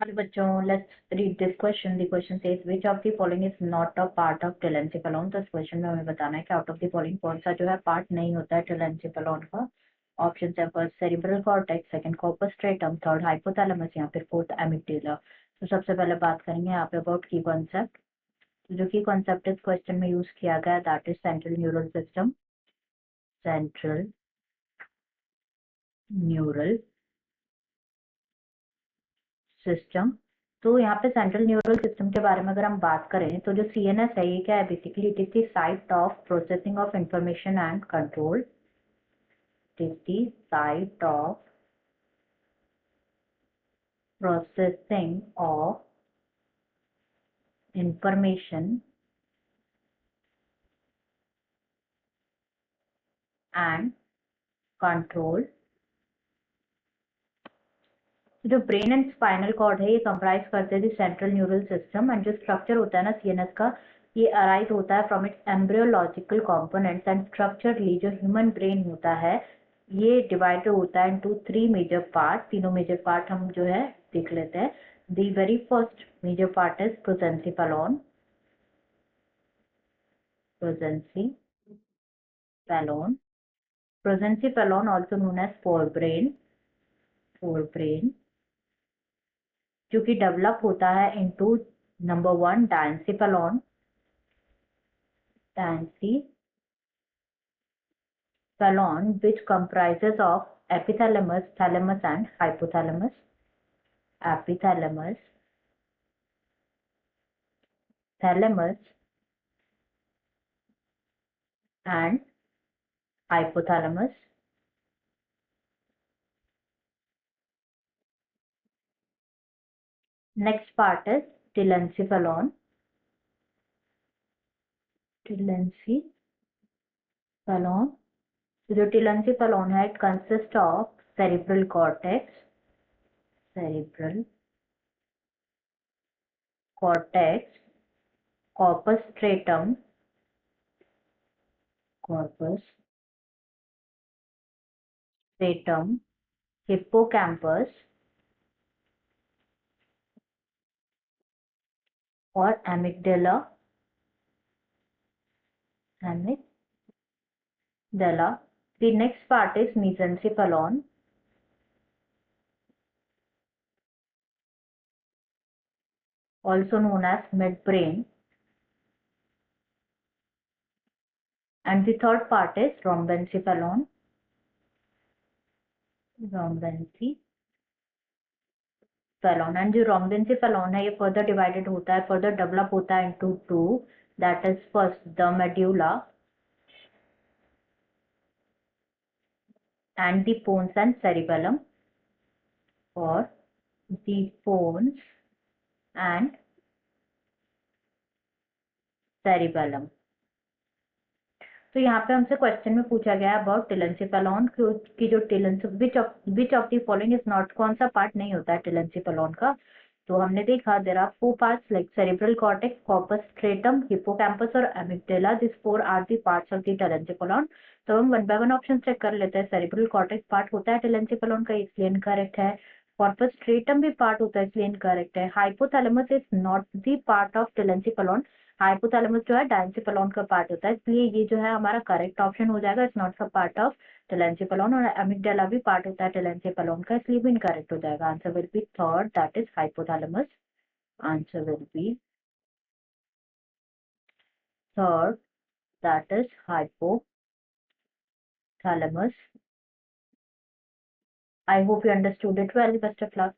Hello बच्चों, let's read this question. The question says which of the following is not a part of telencephalon. तो इस question में हमें बताना है कि आउट ऑफ द फॉलोइंग कौन सा जो है पार्ट नहीं होता है telencephalon का. ऑप्शन है first cerebral cortex, second corpus stratum, third hypothalamus या फिर फोर्थ एमिग्डाला. तो सबसे पहले बात करेंगे यहाँ पे अबाउट की कॉन्सेप्ट. जो की कॉन्सेप्ट इस क्वेश्चन में यूज किया गया that is central neural system. Central neural system. तो यहाँ पे सेंट्रल न्यूरल सिस्टम के बारे में अगर हम बात करें तो जो सीएनएस है ये क्या है, basically it is the site of processing of information and control. It is the site of processing of information and control. जो ब्रेन एंड स्पाइनल कॉर्ड है ये कंप्राइज करते हैं सेंट्रल न्यूरल सिस्टम. एंड जो स्ट्रक्चर होता है ना CNS का, ये अराइज होता है from its embryological components. And structurally जो ह्यूमन ब्रेन होता है ये डिवाइडेड होता है इनटू 3 मेजर पार्ट. तीनों मेजर पार्ट हम जो है देख लेते हैं. The very first major part is prosencephalon. Prosencephalon prosencephalon also known as forebrain. Forebrain जो कि डेवलप होता है into number 1 diencephalon. Diencephalon which comprises of epithalamus, thalamus and hypothalamus. Epithalamus, thalamus and hypothalamus. Next part is telencephalon. Telencephalon. जो telencephalon है it consists of cerebral cortex, corpus stratum, hippocampus और amygdala. The next part is mesencephalon. Also known as midbrain. And the third part is rhombencephalon. And जो rhombencephalon है ये further divided होता है, further develop होता है into 2. That is first the medulla and the pons and cerebellum. Or the pons and cerebellum. तो यहाँ पे हमसे क्वेश्चन में पूछा गया है अबाउट टेलेंसिफेलॉन की जो which of the following is not, कौन सा पार्ट नहीं होता है टेलेंसिफेलॉन का. तो हमने देखा there are 4 parts like cerebral cortex, corpus striatum, hippocampus और amygdala. This 4 are the parts of the telencephalon. तो हम one by one option check कर लेते हैं. सेरिब्रल कॉर्टेक्स पार्ट होता है टेलेंसिफेलॉन का, इसलिए इनकरेक्ट है. कॉर्पस स्ट्रेटम भी पार्ट होता है इसलिए इनकरेक्ट है. Hypothalamus is not the part of telencephalon. Hypothalamus जो है डायंसिफेलॉन का पार्ट होता है, इसलिए ये जो है हमारा करेक्ट ऑप्शन हो जाएगा. It's not a part of telencephalon. और एमिग्डाला भी पार्ट होता है टेलेंसिफेलॉन का, इसलिए भी इनकरेक्ट हो जाएगा. Answer will be third, that is hypothalamus. Answer will be third, that is hypothalamus. I hope you understood it well. Best of luck.